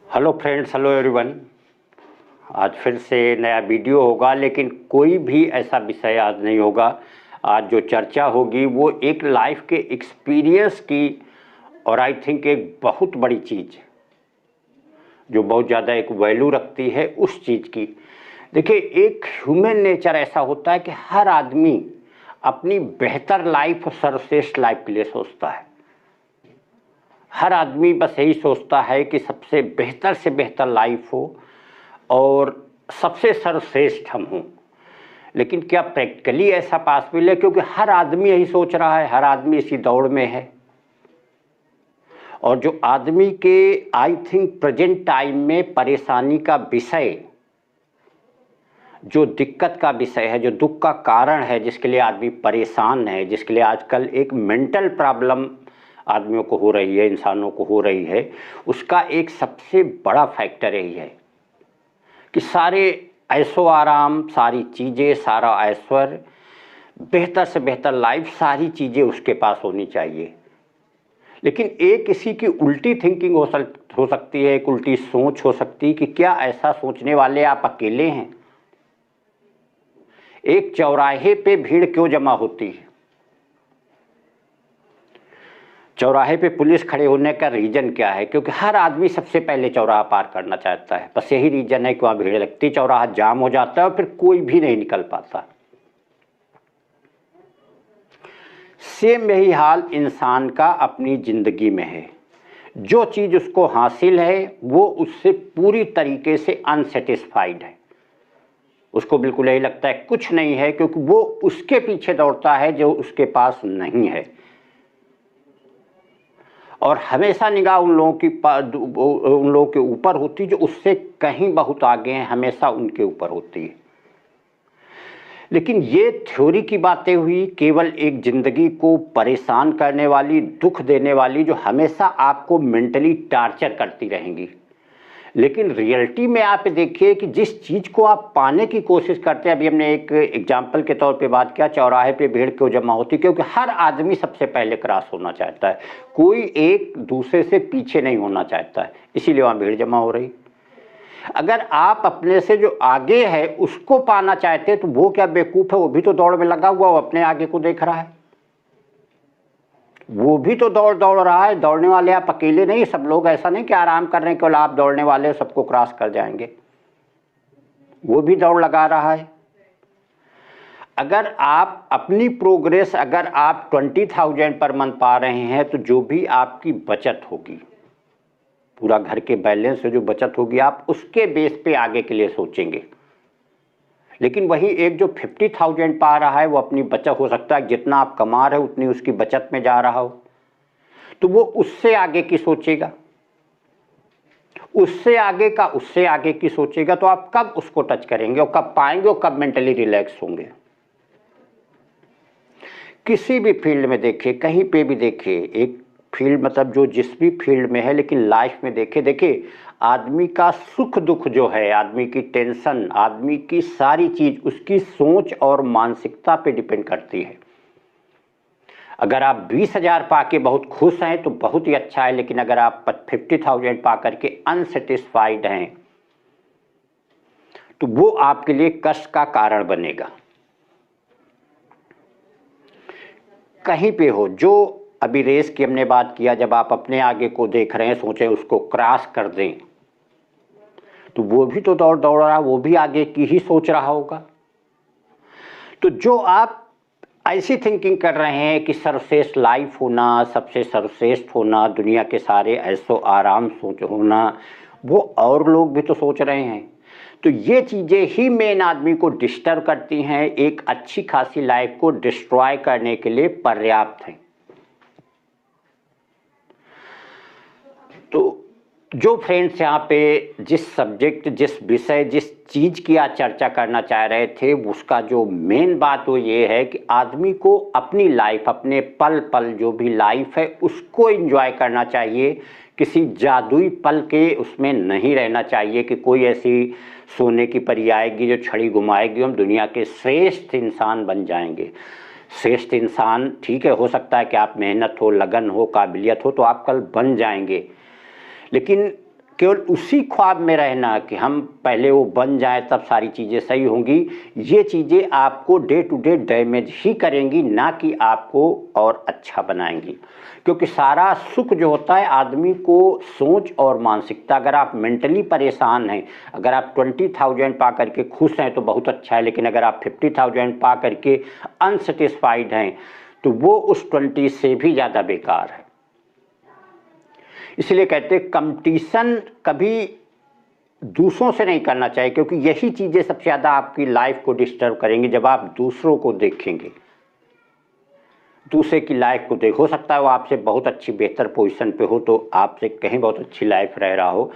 Hello friends, hello everyone. आज फिर से नया वीडियो होगा, लेकिन कोई भी ऐसा विषय आज नहीं होगा। आज जो चर्चा होगी वो एक लाइफ के एक्सपीरियंस की, और आई थिंक एक बहुत बड़ी चीज़ जो बहुत ज़्यादा एक वैल्यू रखती है उस चीज़ की। देखिए, एक ह्यूमन नेचर ऐसा होता है कि हर आदमी अपनी बेहतर लाइफ और सर्वश्रेष्ठ लाइफ के लिए सोचता है। हर आदमी बस यही सोचता है कि सबसे बेहतर से बेहतर लाइफ हो और सबसे सर्वश्रेष्ठ हम हों। लेकिन क्या प्रैक्टिकली ऐसा पॉसिबल है? क्योंकि हर आदमी यही सोच रहा है, हर आदमी इसी दौड़ में है। और जो आदमी के आई थिंक प्रेजेंट टाइम में परेशानी का विषय, जो दिक्कत का विषय है, जो दुख का कारण है, जिसके लिए आदमी परेशान है, जिसके लिए आजकल एक मेंटल प्रॉब्लम आदमियों को हो रही है, इंसानों को हो रही है, उसका एक सबसे बड़ा फैक्टर यही है कि सारे ऐशो आराम, सारी चीज़ें, सारा ऐश्वर्य, बेहतर से बेहतर लाइफ, सारी चीज़ें उसके पास होनी चाहिए। लेकिन एक किसी की उल्टी थिंकिंग हो सकती है, एक उल्टी सोच हो सकती है कि क्या ऐसा सोचने वाले आप अकेले हैं? एक चौराहे पे भीड़ क्यों जमा होती है? चौराहे पे पुलिस खड़े होने का रीज़न क्या है? क्योंकि हर आदमी सबसे पहले चौराहा पार करना चाहता है। बस यही रीज़न है कि वहाँ भीड़ लगती, चौराहा जाम हो जाता है और फिर कोई भी नहीं निकल पाता। सेम यही हाल इंसान का अपनी ज़िंदगी में है। जो चीज़ उसको हासिल है वो उससे पूरी तरीके से अनसेटिस्फाइड है। उसको बिल्कुल यही लगता है कुछ नहीं है, क्योंकि वो उसके पीछे दौड़ता है जो उसके पास नहीं है। और हमेशा निगाह उन लोगों के ऊपर होती है जो उससे कहीं बहुत आगे हैं, हमेशा उनके ऊपर होती है। लेकिन ये थ्योरी की बातें हुई, केवल एक ज़िंदगी को परेशान करने वाली, दुख देने वाली, जो हमेशा आपको मेंटली टार्चर करती रहेंगी। लेकिन रियलिटी में आप देखिए कि जिस चीज़ को आप पाने की कोशिश करते हैं, अभी हमने एक एग्जाम्पल के तौर पे बात किया, चौराहे पे भीड़ क्यों जमा होती है? क्योंकि हर आदमी सबसे पहले क्रॉस होना चाहता है, कोई एक दूसरे से पीछे नहीं होना चाहता है, इसीलिए वहाँ भीड़ जमा हो रही। अगर आप अपने से जो आगे है उसको पाना चाहते हैं तो वो क्या बेवकूफ़ है? वो भी तो दौड़ में लगा हुआ, वो अपने आगे को देख रहा है, वो भी तो दौड़ रहा है। दौड़ने वाले आप अकेले नहीं, सब लोग ऐसा नहीं कि आराम कर रहे हैं केवल आप दौड़ने वाले सबको क्रॉस कर जाएंगे, वो भी दौड़ लगा रहा है। अगर आप अपनी प्रोग्रेस, अगर आप 20,000 पर मंथ पा रहे हैं तो जो भी आपकी बचत होगी, पूरा घर के बैलेंस से जो बचत होगी, आप उसके बेस पे आगे के लिए सोचेंगे। लेकिन वही एक जो 50,000 पा रहा है, वो अपनी बचत, हो सकता है जितना आप कमा रहे हो उतनी उसकी बचत में जा रहा हो, तो वो उससे आगे की सोचेगा, उससे आगे की सोचेगा। तो आप कब उसको टच करेंगे और कब पाएंगे और कब मेंटली रिलैक्स होंगे? किसी भी फील्ड में देखिए, कहीं पे भी देखिए, एक फील्ड मतलब जो जिस भी फील्ड में है, लेकिन लाइफ में देखिए आदमी का सुख दुख जो है, आदमी की टेंशन, आदमी की सारी चीज़ उसकी सोच और मानसिकता पे डिपेंड करती है। अगर आप 20,000 पा के बहुत खुश हैं तो बहुत ही अच्छा है, लेकिन अगर आप 50,000 पा करके अनसेटिस्फाइड हैं तो वो आपके लिए कष्ट का कारण बनेगा। कहीं पे हो, जो अभी रेस की हमने बात किया, जब आप अपने आगे को देख रहे हैं, सोचें उसको क्रॉस कर दें, तो वो भी तो दौड़ रहा है, वो भी आगे की ही सोच रहा होगा। तो जो आप ऐसी थिंकिंग कर रहे हैं कि सर्वश्रेष्ठ लाइफ होना, सबसे सर्वश्रेष्ठ होना, दुनिया के सारे ऐशो आराम सोच होना, वो और लोग भी तो सोच रहे हैं। तो ये चीज़ें ही मेन आदमी को डिस्टर्ब करती हैं, एक अच्छी खासी लाइफ को डिस्ट्रॉय करने के लिए पर्याप्त हैं। तो जो फ्रेंड्स यहाँ पे जिस सब्जेक्ट, जिस विषय, जिस चीज़ की आज चर्चा करना चाह रहे थे, उसका जो मेन बात वो ये है कि आदमी को अपनी लाइफ, अपने पल पल जो भी लाइफ है उसको एंजॉय करना चाहिए। किसी जादुई पल के उसमें नहीं रहना चाहिए कि कोई ऐसी सोने की परी आएगी जो छड़ी घुमाएगी, हम दुनिया के श्रेष्ठ इंसान बन जाएंगे। श्रेष्ठ इंसान ठीक है, हो सकता है कि आप मेहनत हो, लगन हो, काबिलियत हो तो आप कल बन जाएंगे, लेकिन केवल उसी ख्वाब में रहना कि हम पहले वो बन जाए तब सारी चीज़ें सही होंगी, ये चीज़ें आपको डे टू डे डैमेज ही करेंगी, ना कि आपको और अच्छा बनाएंगी। क्योंकि सारा सुख जो होता है आदमी को सोच और मानसिकता, अगर आप मेंटली परेशान हैं, अगर आप 20,000 पा करके खुश हैं तो बहुत अच्छा है, लेकिन अगर आप 50,000 पा करके अनसेटिस्फाइड हैं तो वो उस 20 से भी ज़्यादा बेकार है। इसलिए कहते हैं कंपटीशन कभी दूसरों से नहीं करना चाहिए, क्योंकि यही चीज़ें सबसे ज़्यादा आपकी लाइफ को डिस्टर्ब करेंगी। जब आप दूसरों को देखेंगे, दूसरे की लाइफ को हो सकता है वो आपसे बहुत अच्छी बेहतर पोजीशन पे हो, तो आपसे कहीं बहुत अच्छी लाइफ रह रहा हो,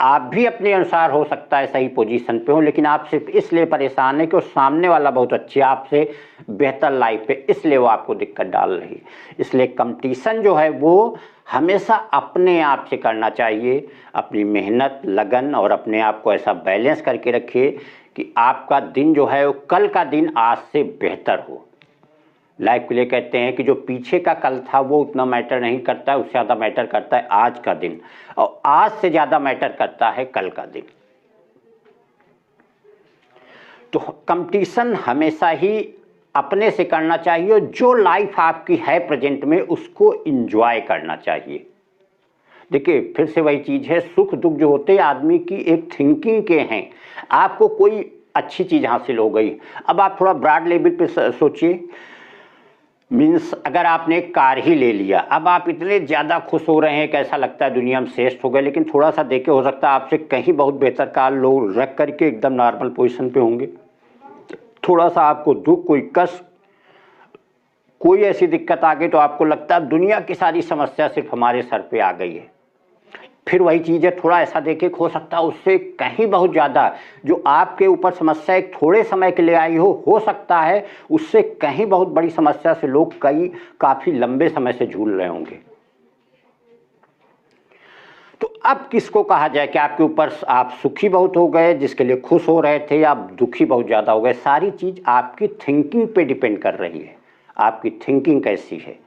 आप भी अपने अनुसार हो सकता है सही पोजीशन पे हो, लेकिन आप सिर्फ इसलिए परेशान है कि वो सामने वाला बहुत अच्छी आपसे बेहतर लाइफ पे, इसलिए वो आपको दिक्कत डाल रही है। इसलिए कंपटीशन जो है वो हमेशा अपने आप से करना चाहिए, अपनी मेहनत लगन और अपने आप को ऐसा बैलेंस करके रखिए कि आपका दिन जो है वो कल का दिन आज से बेहतर हो। लाइफ के लिए कहते हैं कि जो पीछे का कल था वो उतना मैटर नहीं करता है, उससे ज़्यादा मैटर करता है आज का दिन, और आज से ज़्यादा मैटर करता है कल का दिन। तो कंपटीशन हमेशा ही अपने से करना चाहिए, जो लाइफ आपकी है प्रेजेंट में उसको एंजॉय करना चाहिए। देखिए फिर से वही चीज़ है, सुख दुख जो होते हैं आदमी की एक थिंकिंग के हैं। आपको कोई अच्छी चीज़ हासिल हो गई, अब आप थोड़ा ब्रॉड लेवल पे सोचिए, मीन्स अगर आपने एक कार ही ले लिया, अब आप इतने ज़्यादा खुश हो रहे हैं कि ऐसा लगता है दुनिया में श्रेष्ठ हो गए, लेकिन थोड़ा सा देखे हो सकता है आपसे कहीं बहुत बेहतर कार लोग रख करके एकदम नॉर्मल पोजीशन पे होंगे। थोड़ा सा आपको दुख, कोई कष्ट, कोई ऐसी दिक्कत आ गई तो आपको लगता है दुनिया की सारी समस्या सिर्फ हमारे सर पे आ गई है। फिर वही चीज़ है, थोड़ा ऐसा देखे हो सकता है उससे कहीं बहुत ज़्यादा जो आपके ऊपर समस्या एक थोड़े समय के लिए आई हो सकता है उससे कहीं बहुत बड़ी समस्या से लोग काफ़ी लंबे समय से झूल रहे होंगे। तो अब किसको कहा जाए कि आपके ऊपर आप सुखी बहुत हो गए जिसके लिए खुश हो रहे थे, या दुखी बहुत ज़्यादा हो गए? सारी चीज़ आपकी थिंकिंग पे डिपेंड कर रही है, आपकी थिंकिंग कैसी है।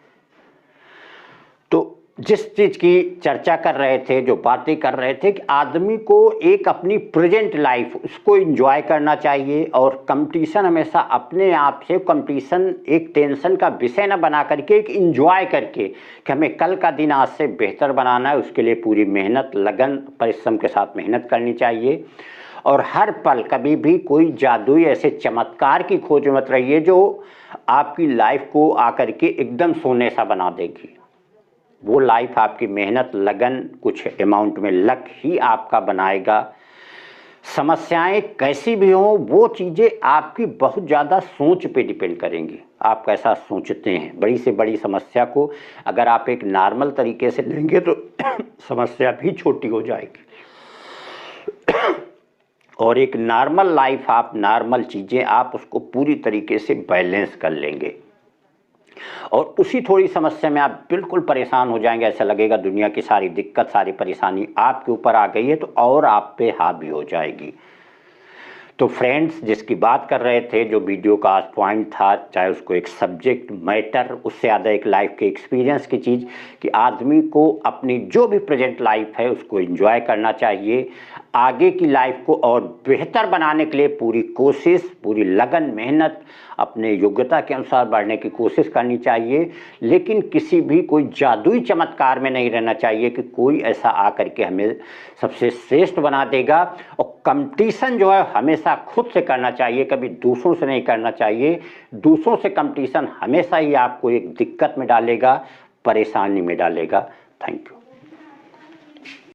तो जिस चीज़ की चर्चा कर रहे थे, जो बातें कर रहे थे कि आदमी को एक अपनी प्रेजेंट लाइफ उसको एंजॉय करना चाहिए, और कंपटीशन हमेशा अपने आप से, कंपटीशन एक टेंशन का विषय न बना करके एक एंजॉय करके कि हमें कल का दिन आज से बेहतर बनाना है, उसके लिए पूरी मेहनत लगन परिश्रम के साथ मेहनत करनी चाहिए। और हर पल कभी भी कोई जादुई ऐसे चमत्कार की खोज मत रहिए जो आपकी लाइफ को आकर के एकदम सोने सा बना देगी। वो लाइफ आपकी मेहनत लगन कुछ अमाउंट में लक ही आपका बनाएगा। समस्याएं कैसी भी हों वो चीज़ें आपकी बहुत ज़्यादा सोच पे डिपेंड करेंगी, आप कैसा सोचते हैं। बड़ी से बड़ी समस्या को अगर आप एक नॉर्मल तरीके से लेंगे तो समस्या भी छोटी हो जाएगी, और एक नॉर्मल लाइफ, आप नॉर्मल चीज़ें आप उसको पूरी तरीके से बैलेंस कर लेंगे, और उसी थोड़ी समस्या में आप बिल्कुल परेशान हो जाएंगे। ऐसा लगेगा दुनिया की सारी दिक्कत, सारी परेशानी आपके ऊपर आ गई है, तो और आप पे हावी हो जाएगी। तो फ्रेंड्स, जिसकी बात कर रहे थे, जो वीडियो का आज पॉइंट था, चाहे उसको एक सब्जेक्ट मैटर, उससे ज़्यादा एक लाइफ के एक्सपीरियंस की चीज़, कि आदमी को अपनी जो भी प्रेजेंट लाइफ है उसको एंजॉय करना चाहिए। आगे की लाइफ को और बेहतर बनाने के लिए पूरी कोशिश, पूरी लगन, मेहनत, अपने योग्यता के अनुसार बढ़ने की कोशिश करनी चाहिए, लेकिन किसी भी कोई जादुई चमत्कार में नहीं रहना चाहिए कि कोई ऐसा आकर के हमें सबसे श्रेष्ठ बना देगा। और कंपटीशन जो है हमेशा खुद से करना चाहिए, कभी दूसरों से नहीं करना चाहिए। दूसरों से कंपटीशन हमेशा ही आपको एक दिक्कत में डालेगा, परेशानी में डालेगा। Thank you.